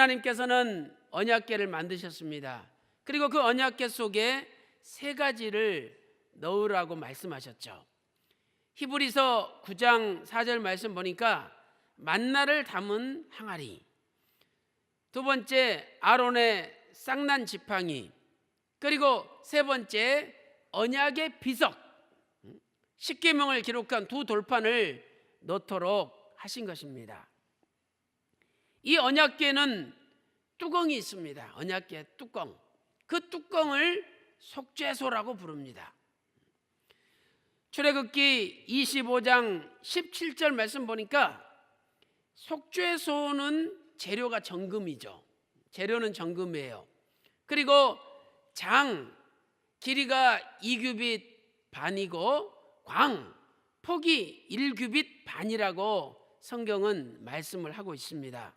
하나님께서는 언약궤를 만드셨습니다. 그리고 그 언약궤 속에 세 가지를 넣으라고 말씀하셨죠. 히브리서 9장 4절 말씀 보니까 만나를 담은 항아리, 두 번째 아론의 쌍난 지팡이, 그리고 세 번째 언약의 비석, 십계명을 기록한 두 돌판을 넣도록 하신 것입니다. 이 언약궤는 뚜껑이 있습니다. 언약궤 뚜껑. 그 뚜껑을 속죄소라고 부릅니다. 출애굽기 25장 17절 말씀 보니까 속죄소는 재료가 정금이죠. 재료는 정금이에요. 그리고 장 길이가 2규빗 반이고 광 폭이 1규빗 반이라고 성경은 말씀을 하고 있습니다.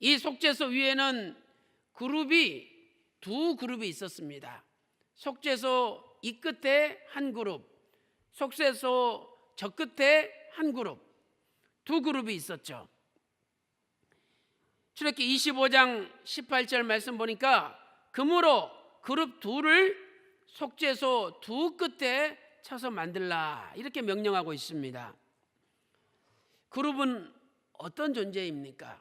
이 속죄소 위에는 두 그룹이 있었습니다. 속죄소 이 끝에 한 그룹, 속죄소 저 끝에 한 그룹, 두 그룹이 있었죠. 출애굽기 25장 18절 말씀 보니까 금으로 그룹 둘을 속죄소 두 끝에 쳐서 만들라, 이렇게 명령하고 있습니다. 그룹은 어떤 존재입니까?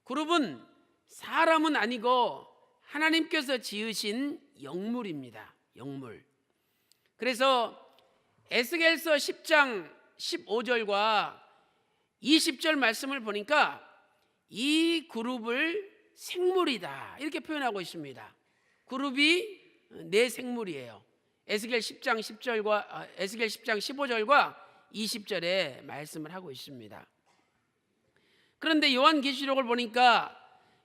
그룹은 사람은 아니고 하나님께서 지으신 영물입니다. 영물. 그래서 에스겔서 10장 15절과 20절 말씀을 보니까 이 그룹을 생물이다, 이렇게 표현하고 있습니다. 그룹이 내 생물이에요. 에스겔 10장 15절과 20절에 말씀을 하고 있습니다. 그런데 요한계시록을 보니까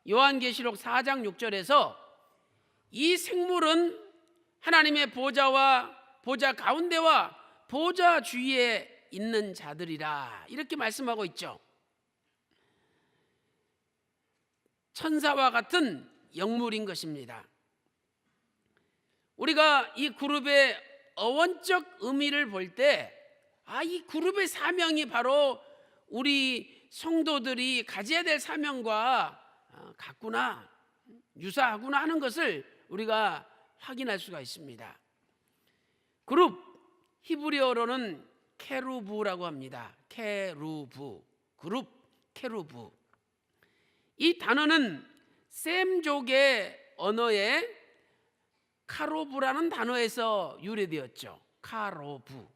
요한계시록 4장 6절에서 이 생물은 하나님의 보좌 가운데와 보좌 주위에 있는 자들이라, 이렇게 말씀하고 있죠. 천사와 같은 영물인 것입니다. 우리가 이 그룹의 어원적 의미를 볼 때, 이 그룹의 사명이 바로 우리 성도들이 가져야 될 사명과 같구나, 유사하구나 하는 것을 우리가 확인할 수가 있습니다. 그룹, 히브리어로는 케루브라고 합니다. 케루브, 그룹, 케루브. 이 단어는 셈족의 언어에 카로브라는 단어에서 유래되었죠. 카로브.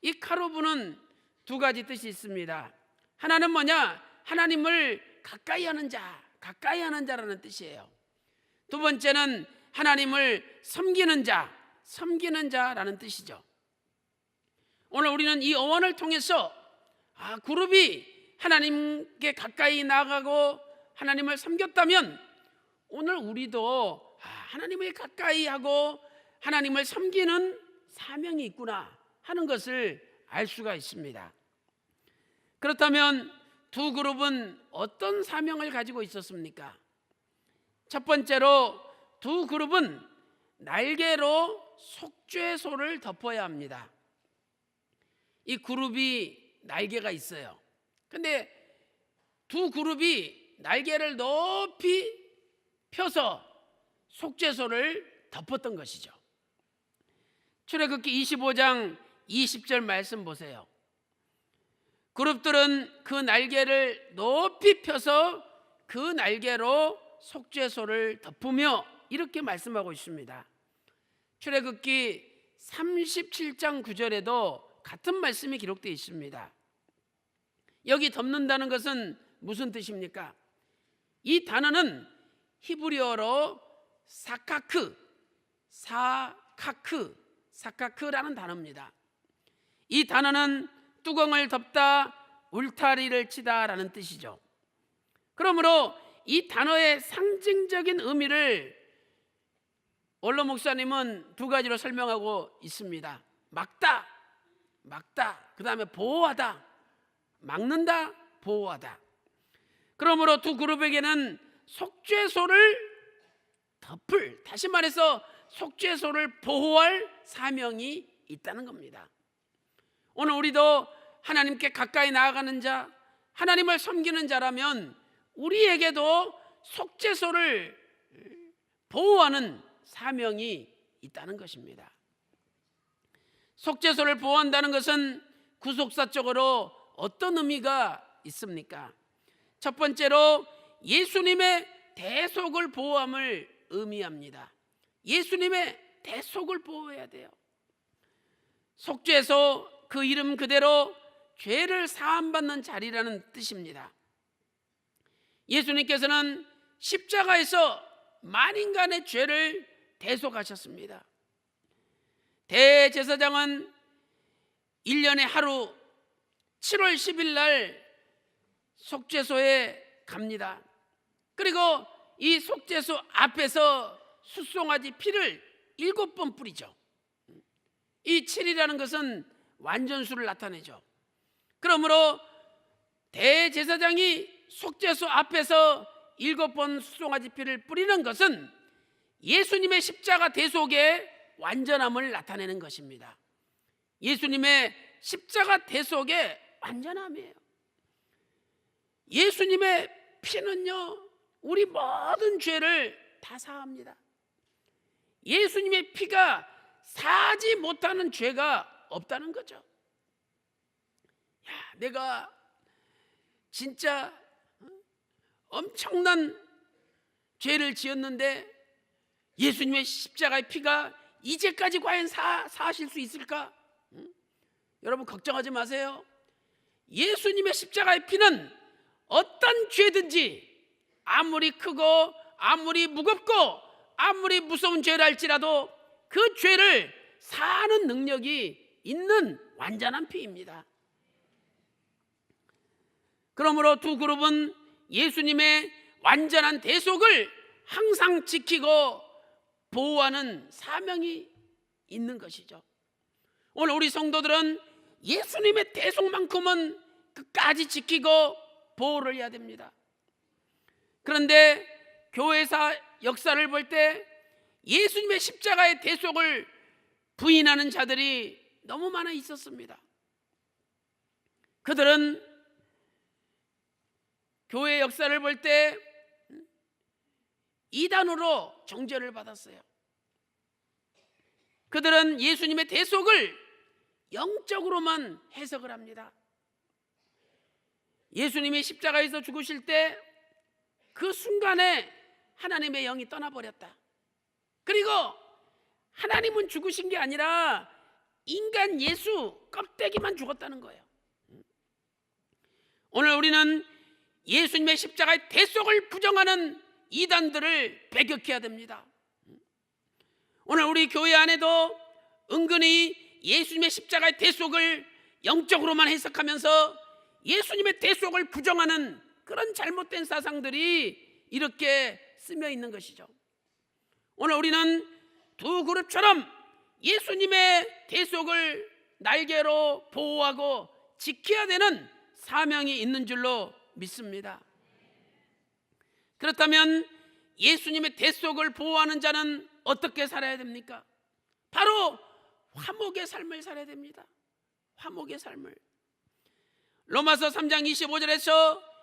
이 카로브는 두 가지 뜻이 있습니다. 하나는 뭐냐? 하나님을 가까이 하는 자, 가까이 하는 자라는 뜻이에요. 두 번째는 하나님을 섬기는 자, 섬기는 자라는 뜻이죠. 오늘 우리는 이 어원을 통해서 그룹이 하나님께 가까이 나아가고 하나님을 섬겼다면 오늘 우리도 하나님을 가까이 하고 하나님을 섬기는 사명이 있구나 하는 것을 알 수가 있습니다. 그렇다면 두 그룹은 어떤 사명을 가지고 있었습니까? 첫 번째로 두 그룹은 날개로 속죄소를 덮어야 합니다. 이 그룹이 날개가 있어요. 근데 두 그룹이 날개를 높이 펴서 속죄소를 덮었던 것이죠. 출애굽기 25장 20절 말씀 보세요. 그룹들은 그 날개를 높이 펴서 그 날개로 속죄소를 덮으며, 이렇게 말씀하고 있습니다. 출애굽기 37장 9절에도 같은 말씀이 기록되어 있습니다. 여기 덮는다는 것은 무슨 뜻입니까? 이 단어는 히브리어로 사카크라는 단어입니다. 이 단어는 뚜껑을 덮다, 울타리를 치다라는 뜻이죠. 그러므로 이 단어의 상징적인 의미를 원로 목사님은 두 가지로 설명하고 있습니다. 막다, 그 다음에 보호하다, 막는다, 보호하다. 그러므로 두 그룹에게는 속죄소를 덮을, 다시 말해서 속죄소를 보호할 사명이 있다는 겁니다. 오늘 우리도 하나님께 가까이 나아가는 자, 하나님을 섬기는 자라면 우리에게도 속죄소를 보호하는 사명이 있다는 것입니다. 속죄소를 보호한다는 것은 구속사적으로 어떤 의미가 있습니까? 첫 번째로 예수님의 대속을 보호함을 의미합니다. 예수님의 대속을 보호해야 돼요. 속죄소, 그 이름 그대로 죄를 사함받는 자리라는 뜻입니다. 예수님께서는 십자가에서 만인간의 죄를 대속하셨습니다. 대제사장은 1년에 하루 7월 10일 날 속죄소에 갑니다. 그리고 이 속죄소 앞에서 숫송아지 피를 7번 뿌리죠. 이 7이라는 것은 완전수를 나타내죠. 그러므로 대제사장이 속죄소 앞에서 7번 숫송아지 피를 뿌리는 것은 예수님의 십자가 대속의 완전함을 나타내는 것입니다. 예수님의 십자가 대속의 완전함이에요. 예수님의 피는요, 우리 모든 죄를 다 사합니다. 예수님의 피가 사지 못하는 죄가 없다는 거죠. 야, 내가 진짜 엄청난 죄를 지었는데 예수님의 십자가의 피가 이제까지 과연 사하실 수 있을까? 여러분 걱정하지 마세요. 예수님의 십자가의 피는 어떤 죄든지 아무리 크고 아무리 무겁고 아무리 무서운 죄를 할지라도 그 죄를 사하는 능력이 있는 완전한 피입니다. 그러므로 두 그룹은 예수님의 완전한 대속을 항상 지키고 보호하는 사명이 있는 것이죠. 오늘 우리 성도들은 예수님의 대속만큼은 끝까지 지키고 보호를 해야 됩니다. 그런데 교회사 역사를 볼 때 예수님의 십자가의 대속을 부인하는 자들이 너무 많아 있었습니다. 그들은 교회 역사를 볼 때 이단으로 정죄를 받았어요. 그들은 예수님의 대속을 영적으로만 해석을 합니다. 예수님이 십자가에서 죽으실 때 그 순간에 하나님의 영이 떠나버렸다. 그리고 하나님은 죽으신 게 아니라 인간 예수 껍데기만 죽었다는 거예요. 오늘 우리는 예수님의 십자가의 대속을 부정하는 이단들을 배격해야 됩니다. 오늘 우리 교회 안에도 은근히 예수님의 십자가의 대속을 영적으로만 해석하면서 예수님의 대속을 부정하는 그런 잘못된 사상들이 이렇게 쓰여 있는 것이죠. 오늘 우리는 두 그룹처럼 예수님의 대속을 날개로 보호하고 지켜야 되는 사명이 있는 줄로 믿습니다. 그렇다면 예수님의 대속을 보호하는 자는 어떻게 살아야 됩니까? 바로 화목의 삶을 살아야 됩니다. 화목의 삶을. 로마서 3장 25절에서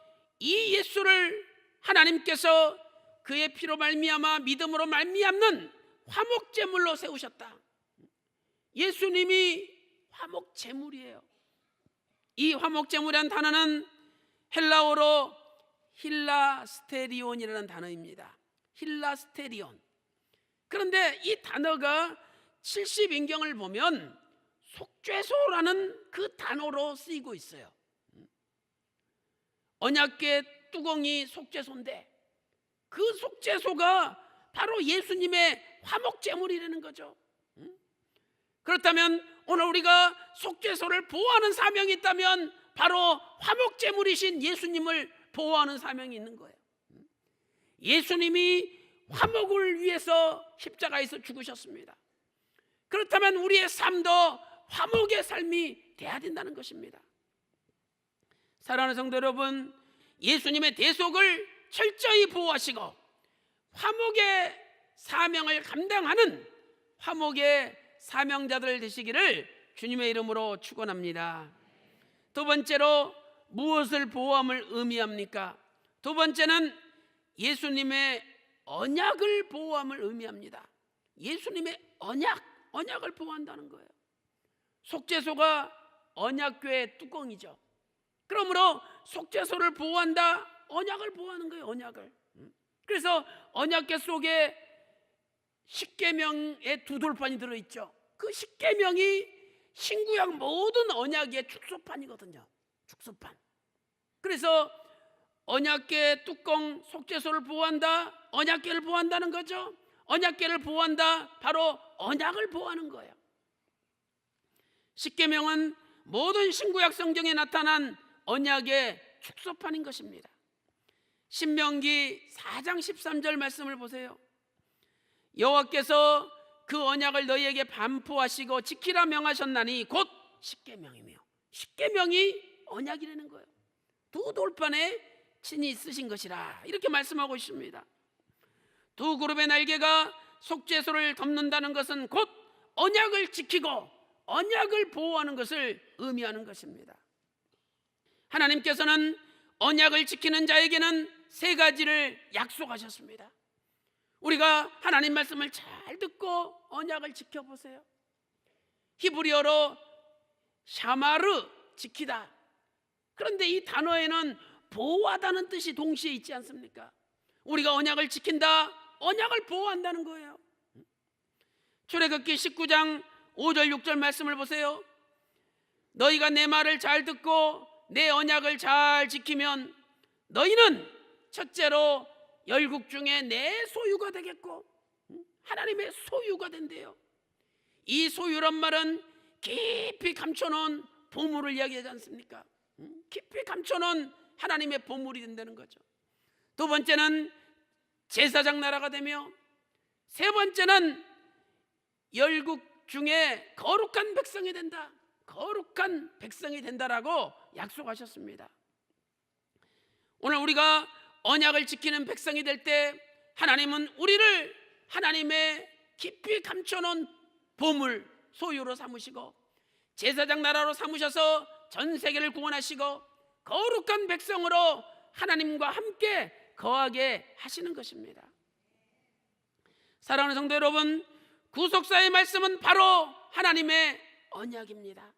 이 예수를 하나님께서 그의 피로 말미암아 믿음으로 말미암는 화목제물로 세우셨다. 예수님이 화목제물이에요. 이 화목제물이라는 단어는 헬라어로 힐라스테리온이라는 단어입니다. 힐라스테리온. 그런데 이 단어가 70인경을 보면 속죄소라는 그 단어로 쓰이고 있어요. 언약궤 뚜껑이 속죄소인데 그 속죄소가 바로 예수님의 화목제물이라는 거죠. 그렇다면 오늘 우리가 속죄소를 보호하는 사명이 있다면 바로 화목제물이신 예수님을 보호하는 사명이 있는 거예요. 예수님이 화목을 위해서 십자가에서 죽으셨습니다. 그렇다면 우리의 삶도 화목의 삶이 돼야 된다는 것입니다. 사랑하는 성도 여러분, 예수님의 대속을 철저히 보호하시고 화목의 사명을 감당하는 화목의 사명자들 되시기를 주님의 이름으로 축원합니다. 두 번째로 무엇을 보호함을 의미합니까? 두 번째는 예수님의 언약을 보호함을 의미합니다. 예수님의 언약을 보호한다는 거예요. 속죄소가 언약궤의 뚜껑이죠. 그러므로 속죄소를 보호한다, 언약을 보호하는 거예요. 언약을. 그래서 언약궤 속에 십계명의 두 돌판이 들어있죠. 그 십계명이 신구약 모든 언약의 축소판이거든요. 축소판. 그래서 언약궤 뚜껑, 속죄소를 보호한다, 언약궤를 보호한다는 거죠. 언약궤를 보호한다, 바로 언약을 보호하는 거예요. 십계명은 모든 신구약 성경에 나타난 언약의 축소판인 것입니다. 신명기 4장 13절 말씀을 보세요. 여호와께서 그 언약을 너희에게 반포하시고 지키라 명하셨나니 곧 십계명이며, 십계명이 언약이라는 거예요. 두 돌판에 친히 쓰신 것이라, 이렇게 말씀하고 있습니다. 두 그룹의 날개가 속죄소를 덮는다는 것은 곧 언약을 지키고 언약을 보호하는 것을 의미하는 것입니다. 하나님께서는 언약을 지키는 자에게는 세 가지를 약속하셨습니다. 우리가 하나님 말씀을 잘 듣고 언약을 지켜보세요. 히브리어로 샤마르, 지키다. 그런데 이 단어에는 보호하다는 뜻이 동시에 있지 않습니까? 우리가 언약을 지킨다, 언약을 보호한다는 거예요. 출애굽기 19장 5절 6절 말씀을 보세요. 너희가 내 말을 잘 듣고 내 언약을 잘 지키면 너희는 첫째로 열국 중에 내 소유가 되겠고, 하나님의 소유가 된대요. 이 소유란 말은 깊이 감춰놓은 보물을 이야기하지 않습니까? 깊이 감춰놓은 하나님의 보물이 된다는 거죠. 두 번째는 제사장 나라가 되며, 세 번째는 열국 중에 거룩한 백성이 된다, 거룩한 백성이 된다라고 약속하셨습니다. 오늘 우리가 언약을 지키는 백성이 될 때 하나님은 우리를 하나님의 깊이 감춰놓은 보물, 소유로 삼으시고 제사장 나라로 삼으셔서 전 세계를 구원하시고 거룩한 백성으로 하나님과 함께 거하게 하시는 것입니다. 사랑하는 성도 여러분, 구속사의 말씀은 바로 하나님의 언약입니다.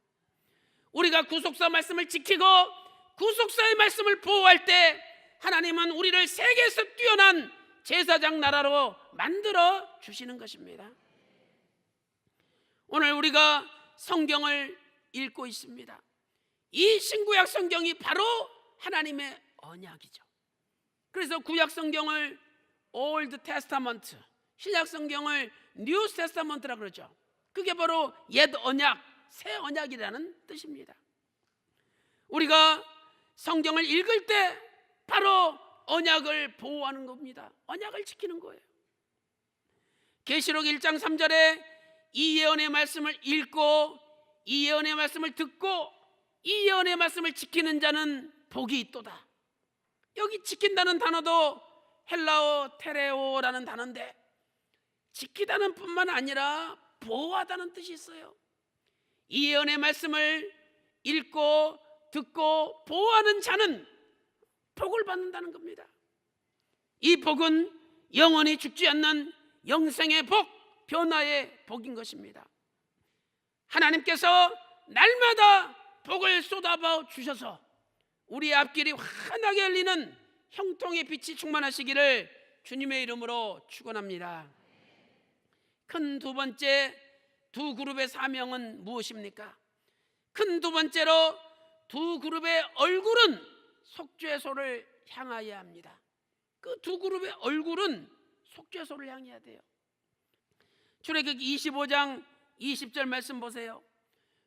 우리가 구속사 말씀을 지키고 구속사의 말씀을 보호할 때 하나님은 우리를 세계에서 뛰어난 제사장 나라로 만들어 주시는 것입니다. 오늘 우리가 성경을 읽고 있습니다. 이 신구약 성경이 바로 하나님의 언약이죠. 그래서 구약 성경을 올드 테스타먼트, 신약 성경을 뉴 테스타먼트라 그러죠. 그게 바로 옛 언약, 새 언약이라는 뜻입니다. 우리가 성경을 읽을 때 바로 언약을 보호하는 겁니다. 언약을 지키는 거예요. 계시록 1장 3절에 이 예언의 말씀을 읽고 이 예언의 말씀을 듣고 이 예언의 말씀을 지키는 자는 복이 있도다. 여기 지킨다는 단어도 헬라어 테레오라는 단어인데, 지키다는 뿐만 아니라 보호하다는 뜻이 있어요. 이 예언의 말씀을 읽고 듣고 보호하는 자는 복을 받는다는 겁니다. 이 복은 영원히 죽지 않는 영생의 복, 변화의 복인 것입니다. 하나님께서 날마다 복을 쏟아부어 주셔서 우리의 앞길이 환하게 열리는 형통의 빛이 충만하시기를 주님의 이름으로 축원합니다. 큰 두 번째 두 그룹의 사명은 무엇입니까? 큰 두 번째로 두 그룹의 얼굴은 속죄소를 향하여야 합니다. 그 두 그룹의 얼굴은 속죄소를 향해야 돼요. 출애굽기 25장 20절 말씀 보세요.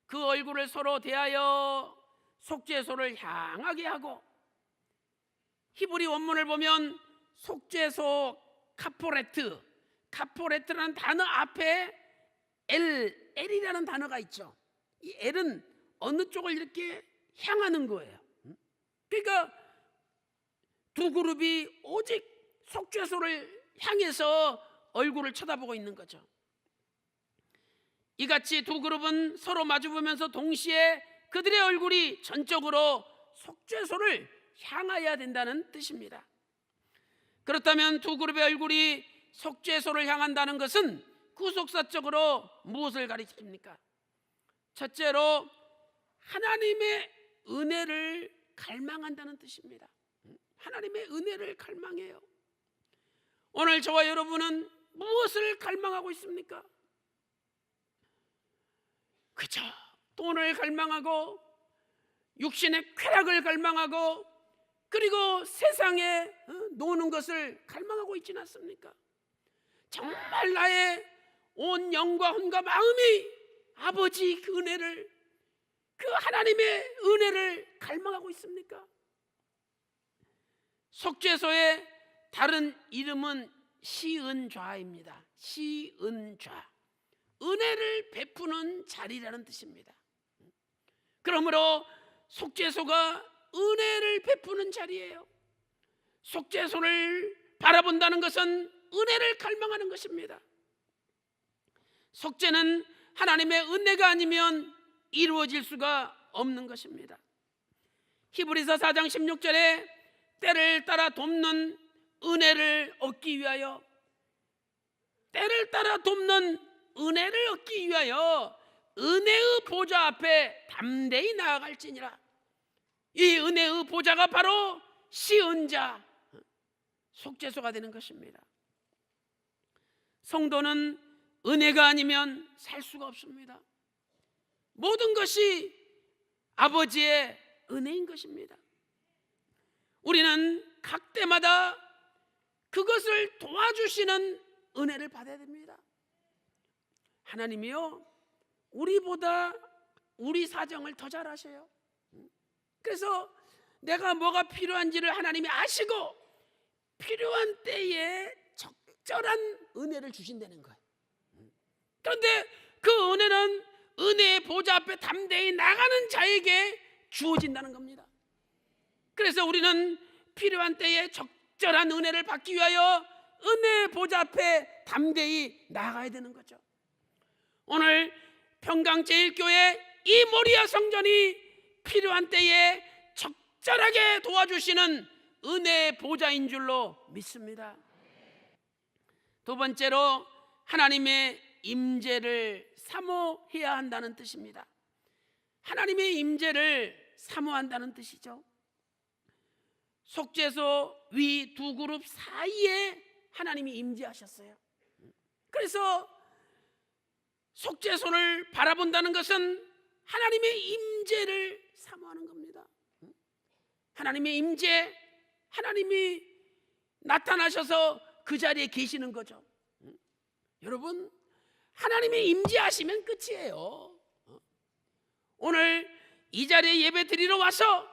그 얼굴을 서로 대하여 속죄소를 향하게 하고, 히브리 원문을 보면 속죄소 카포레트라는 단어 앞에 L이라는 단어가 있죠. 이 L은 어느 쪽을 이렇게 향하는 거예요. 그러니까 두 그룹이 오직 속죄소를 향해서 얼굴을 쳐다보고 있는 거죠. 이같이 두 그룹은 서로 마주보면서 동시에 그들의 얼굴이 전적으로 속죄소를 향하여야 된다는 뜻입니다. 그렇다면 두 그룹의 얼굴이 속죄소를 향한다는 것은 구속사적으로 무엇을 가리킵니까? 첫째로 하나님의 은혜를 갈망한다는 뜻입니다. 하나님의 은혜를 갈망해요. 오늘 저와 여러분은 무엇을 갈망하고 있습니까? 그저 돈을 갈망하고 육신의 쾌락을 갈망하고 그리고 세상에 노는 것을 갈망하고 있지는 않습니까? 정말 나의 온 영과 혼과 마음이 아버지 그 은혜를, 그 하나님의 은혜를 갈망하고 있습니까? 속죄소의 다른 이름은 시은좌입니다. 시은좌, 은혜를 베푸는 자리라는 뜻입니다. 그러므로 속죄소가 은혜를 베푸는 자리예요. 속죄소를 바라본다는 것은 은혜를 갈망하는 것입니다. 속죄는 하나님의 은혜가 아니면 이루어질 수가 없는 것입니다. 히브리서 4장 16절에 때를 따라 돕는 은혜를 얻기 위하여, 때를 따라 돕는 은혜를 얻기 위하여 은혜의 보좌 앞에 담대히 나아갈지니라. 이 은혜의 보좌가 바로 시은자, 속죄소가 되는 것입니다. 성도는 은혜가 아니면 살 수가 없습니다. 모든 것이 아버지의 은혜인 것입니다. 우리는 각 때마다 그것을 도와주시는 은혜를 받아야 됩니다. 하나님이요, 우리보다 우리 사정을 더 잘 아셔요. 그래서 내가 뭐가 필요한지를 하나님이 아시고 필요한 때에 적절한 은혜를 주신다는 거예요. 그런데 그 은혜는 은혜의 보좌 앞에 담대히 나가는 자에게 주어진다는 겁니다. 그래서 우리는 필요한 때에 적절한 은혜를 받기 위하여 은혜의 보좌 앞에 담대히 나가야 되는 거죠. 오늘 평강제일교회 이 모리아 성전이 필요한 때에 적절하게 도와주시는 은혜의 보좌인 줄로 믿습니다. 두 번째로 하나님의 임재를 사모해야 한다는 뜻입니다. 하나님의 임재를 사모한다는 뜻이죠. 속죄소 위 두 그룹 사이에 하나님이 임재하셨어요. 그래서 속죄소를 바라본다는 것은 하나님의 임재를 사모하는 겁니다. 하나님의 임재, 하나님이 나타나셔서 그 자리에 계시는 거죠. 여러분, 하나님의 임재하시면 끝이에요. 오늘 이 자리에 예배 드리러 와서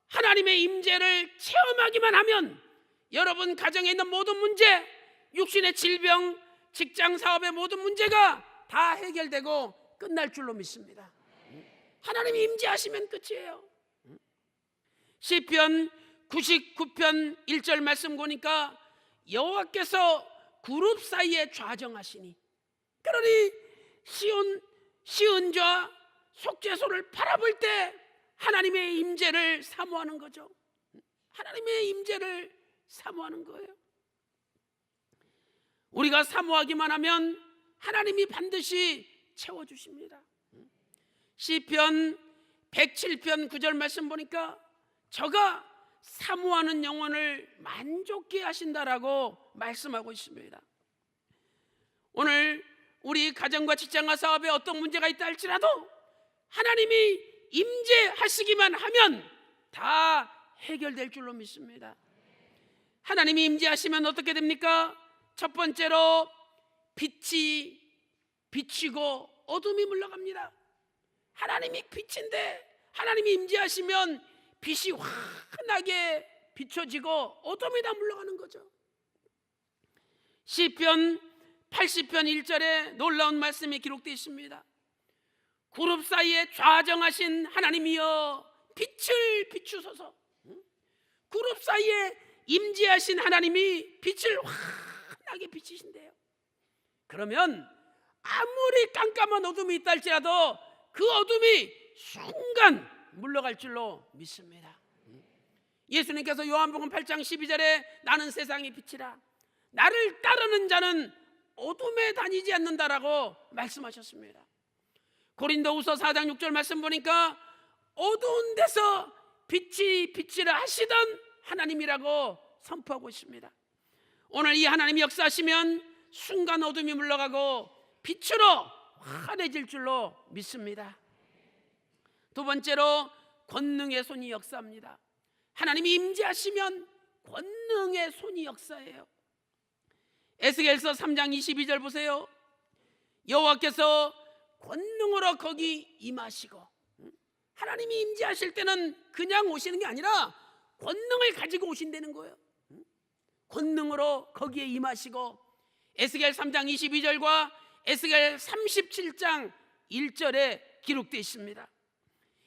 하나님의 임재를 체험하기만 하면 여러분 가정에 있는 모든 문제, 육신의 질병, 직장 사업의 모든 문제가 다 해결되고 끝날 줄로 믿습니다. 하나님이 임재하시면 끝이에요. 시편 99편 1절 말씀 보니까 여호와께서 그룹 사이에 좌정하시니, 그러니 시은좌 속죄소를 바라볼 때 하나님의 임재를 사모하는 거죠. 하나님의 임재를 사모하는 거예요. 우리가 사모하기만 하면 하나님이 반드시 채워주십니다. 시편 107편 9절 말씀 보니까 저가 사모하는 영혼을 만족케 하신다라고 말씀하고 있습니다. 오늘 우리 가정과 직장과 사업에 어떤 문제가 있다 할지라도 하나님이 임재하시기만 하면 다 해결될 줄로 믿습니다. 하나님이 임재하시면 어떻게 됩니까? 첫 번째로 빛이 비치고 어둠이 물러갑니다. 하나님이 빛인데 하나님이 임재하시면 빛이 환하게 비춰지고 어둠이 다 물러가는 거죠. 시편 80편 1절에 놀라운 말씀이 기록되어 있습니다. 그룹 사이에 좌정하신 하나님이여 빛을 비추소서. 그룹 사이에 임재하신 하나님이 빛을 환하게 비치신대요. 그러면 아무리 깜깜한 어둠이 있다 할지라도 그 어둠이 순간 물러갈 줄로 믿습니다. 예수님께서 요한복음 8장 12절에 나는 세상의 빛이라 나를 따르는 자는 어둠에 다니지 않는다라고 말씀하셨습니다. 고린도후서 4장 6절 말씀 보니까 어두운 데서 빛이 빛이라 하시던 하나님이라고 선포하고 있습니다. 오늘 이 하나님이 역사하시면 순간 어둠이 물러가고 빛으로 환해질 줄로 믿습니다. 두 번째로 권능의 손이 역사합니다. 하나님이 임재하시면 권능의 손이 역사해요. 에스겔서 3장 22절 보세요. 여호와께서 권능으로 거기 임하시고, 하나님이 임재하실 때는 그냥 오시는 게 아니라 권능을 가지고 오신다는 거예요. 권능으로 거기에 임하시고, 에스겔 3장 22절과 에스겔 37장 1절에 기록되어 있습니다.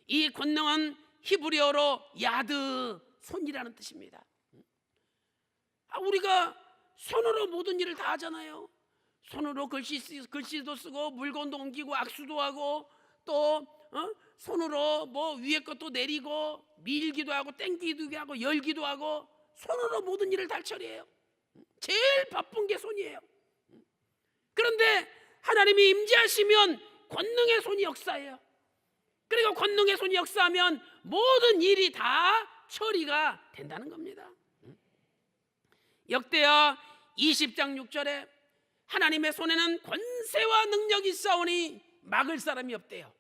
이 권능은 히브리어로 야드, 손이라는 뜻입니다. 우리가 손으로 모든 일을 다 하잖아요. 손으로 글씨도 쓰고 물건도 옮기고 악수도 하고 또 손으로 뭐 위에 것도 내리고 밀기도 하고 땡기기도 하고 열기도 하고 손으로 모든 일을 다 처리해요. 제일 바쁜 게 손이에요. 그런데 하나님이 임재하시면 권능의 손이 역사해요. 그리고 권능의 손이 역사하면 모든 일이 다 처리가 된다는 겁니다. 역대하 20장 6절에 하나님의 손에는 권세와 능력이 있사오니 막을 사람이 없대요.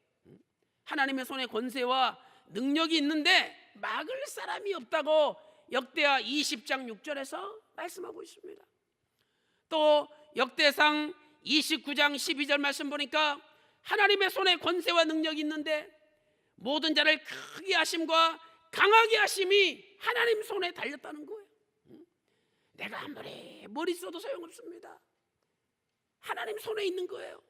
하나님의 손에 권세와 능력이 있는데 막을 사람이 없다고 역대하 20장 6절에서 말씀하고 있습니다. 또 역대상 29장 12절 말씀 보니까 하나님의 손에 권세와 능력이 있는데 모든 자를 크게 하심과 강하게 하심이 하나님 손에 달렸다는 거예요. 내가 아무리 머리 써도 소용없습니다. 하나님 손에 있는 거예요.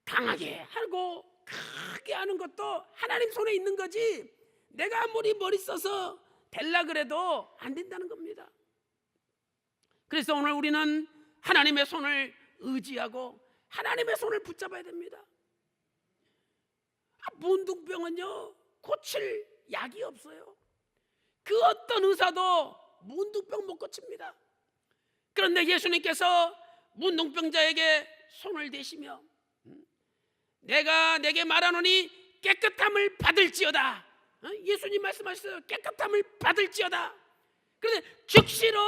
강하게 하고 크게 하는 것도 하나님 손에 있는 거지 내가 아무리 머리 써서 될라 그래도 안 된다는 겁니다. 그래서 오늘 우리는 하나님의 손을 의지하고 하나님의 손을 붙잡아야 됩니다. 문둥병은요 고칠 약이 없어요. 그 어떤 의사도 문둥병 못 고칩니다. 그런데 예수님께서 문둥병자에게 손을 대시며 내가 내게 말하노니 깨끗함을 받을지어다. 예수님 말씀하셨어요. 깨끗함을 받을지어다. 그런데 즉시로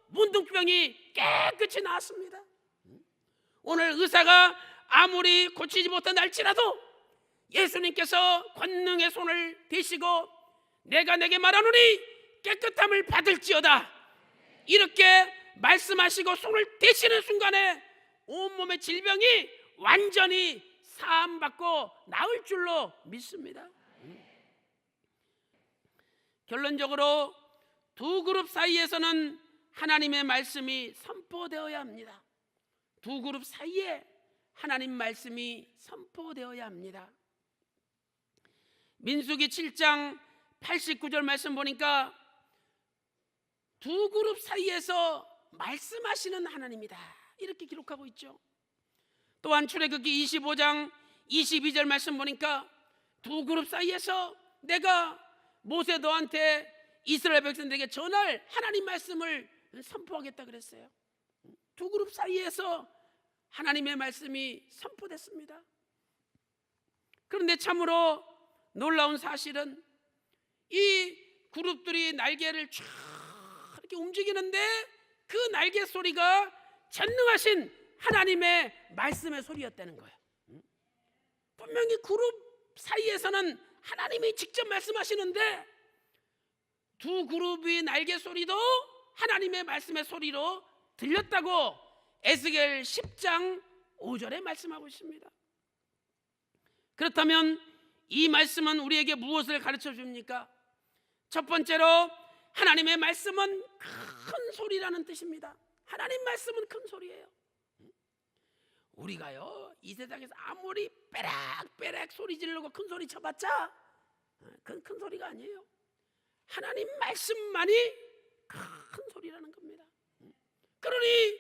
문둥병이 깨끗이 나았습니다. 오늘 의사가 아무리 고치지 못한다 할지라도 예수님께서 권능의 손을 대시고 내가 내게 말하노니 깨끗함을 받을지어다 이렇게 말씀하시고 손을 대시는 순간에 온몸의 질병이 완전히 사함받고 나을 줄로 믿습니다. 결론적으로 두 그룹 사이에서는 하나님의 말씀이 선포되어야 합니다. 두 그룹 사이에 하나님 말씀이 선포되어야 합니다. 민수기 7장 89절 말씀 보니까 두 그룹 사이에서 말씀하시는 하나님이다 이렇게 기록하고 있죠. 또한 출애굽기 25장 22절 말씀 보니까 두 그룹 사이에서 내가 모세 너한테 이스라엘 백성들에게 전할 하나님 말씀을 선포하겠다 그랬어요. 두 그룹 사이에서 하나님의 말씀이 선포됐습니다. 그런데 참으로 놀라운 사실은 이 그룹들이 날개를 쫙 이렇게 움직이는데 그 날개 소리가 전능하신 하나님의 말씀의 소리였다는 거예요. 분명히 그룹 사이에서는 하나님이 직접 말씀하시는데 두 그룹의 날개 소리도 하나님의 말씀의 소리로 들렸다고 에스겔 10장 5절에 말씀하고 있습니다. 그렇다면 이 말씀은 우리에게 무엇을 가르쳐 줍니까? 첫 번째로 하나님의 말씀은 큰 소리라는 뜻입니다. 하나님 말씀은 큰 소리예요. 우리가요 이 세상에서 아무리 빼락빼락 소리 지르고 큰 소리 쳐봤자 그건 큰 소리가 아니에요. 하나님 말씀만이 큰 소리라는 겁니다. 그러니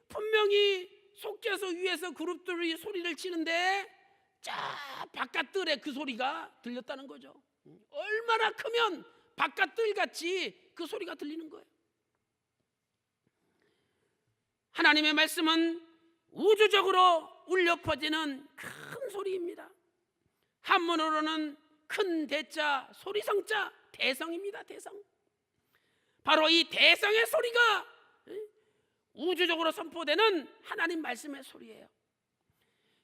분명히 속죄소 위에서 그룹들이 소리를 치는데 저 바깥들에 그 소리가 들렸다는 거죠. 얼마나 크면 바깥들 같이 그 소리가 들리는 거예요. 하나님의 말씀은 우주적으로 울려 퍼지는 큰 소리입니다. 한문으로는 큰 대자, 소리성자, 대성입니다. 대성. 바로 이 대성의 소리가 우주적으로 선포되는 하나님 말씀의 소리예요.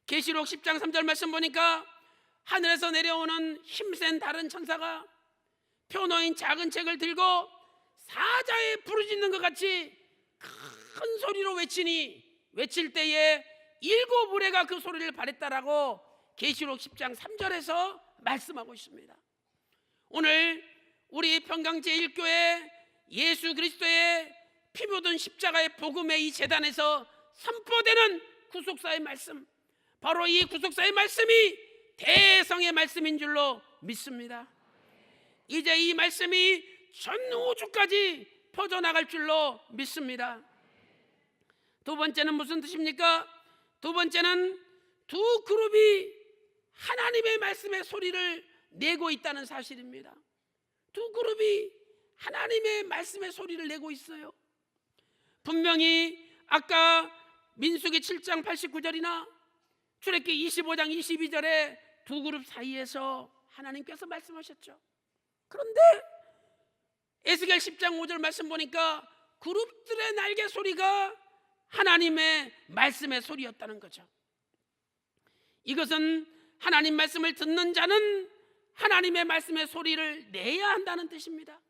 계시록 10장 3절 말씀 보니까 하늘에서 내려오는 힘센 다른 천사가 표놓인 작은 책을 들고 사자에 부르짖는 것 같이 큰 소리로 외칠 때에 7의뢰가 그 소리를 발했다라고 계시록 10장 3절에서 말씀하고 있습니다. 오늘 우리 평강 제1교회 예수 그리스도의 피 묻은 십자가의 복음의 이 제단에서 선포되는 구속사의 말씀, 바로 이 구속사의 말씀이 대성의 말씀인 줄로 믿습니다. 이제 이 말씀이 전 우주까지 퍼져나갈 줄로 믿습니다. 두 번째는 무슨 뜻입니까? 두 번째는 두 그룹이 하나님의 말씀의 소리를 내고 있다는 사실입니다. 두 그룹이 하나님의 말씀의 소리를 내고 있어요. 분명히 아까 민수기 7장 89절이나 출애굽기 25장 22절에 두 그룹 사이에서 하나님께서 말씀하셨죠. 그런데 에스겔 10장 5절 말씀 보니까 그룹들의 날개 소리가 하나님의 말씀의 소리였다는 거죠. 이것은 하나님 말씀을 듣는 자는 하나님의 말씀의 소리를 내야 한다는 뜻입니다.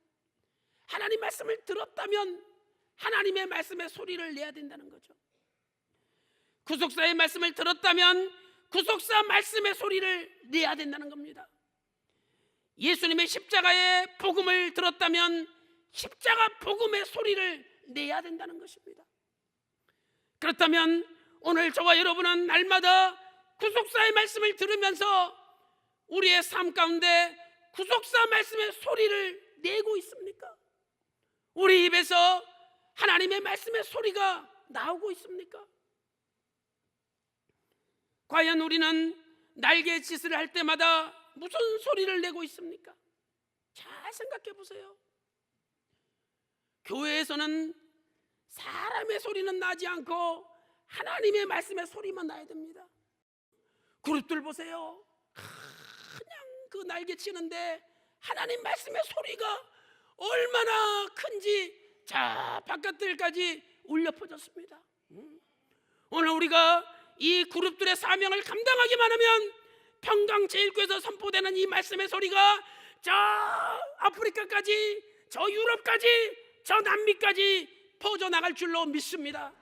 하나님 말씀을 들었다면 하나님의 말씀의 소리를 내야 된다는 거죠. 구속사의 말씀을 들었다면 구속사 말씀의 소리를 내야 된다는 겁니다. 예수님의 십자가의 복음을 들었다면 십자가 복음의 소리를 내야 된다는 것입니다. 그렇다면 오늘 저와 여러분은 날마다 구속사의 말씀을 들으면서 우리의 삶 가운데 구속사 말씀의 소리를 내고 있습니까? 우리 입에서 하나님의 말씀의 소리가 나오고 있습니까? 과연 우리는 날개짓을 할 때마다 무슨 소리를 내고 있습니까? 잘 생각해 보세요. 교회에서는 사람의 소리는 나지 않고 하나님의 말씀의 소리만 나야 됩니다. 그룹들 보세요. 그냥 그 날개치는데 하나님 말씀의 소리가 얼마나 큰지 자 바깥들까지 울려 퍼졌습니다. 오늘 우리가 이 그룹들의 사명을 감당하기만 하면 평강 제1교에서 선포되는 이 말씀의 소리가 저 아프리카까지, 저 유럽까지, 저 남미까지 퍼져나갈 줄로 믿습니다.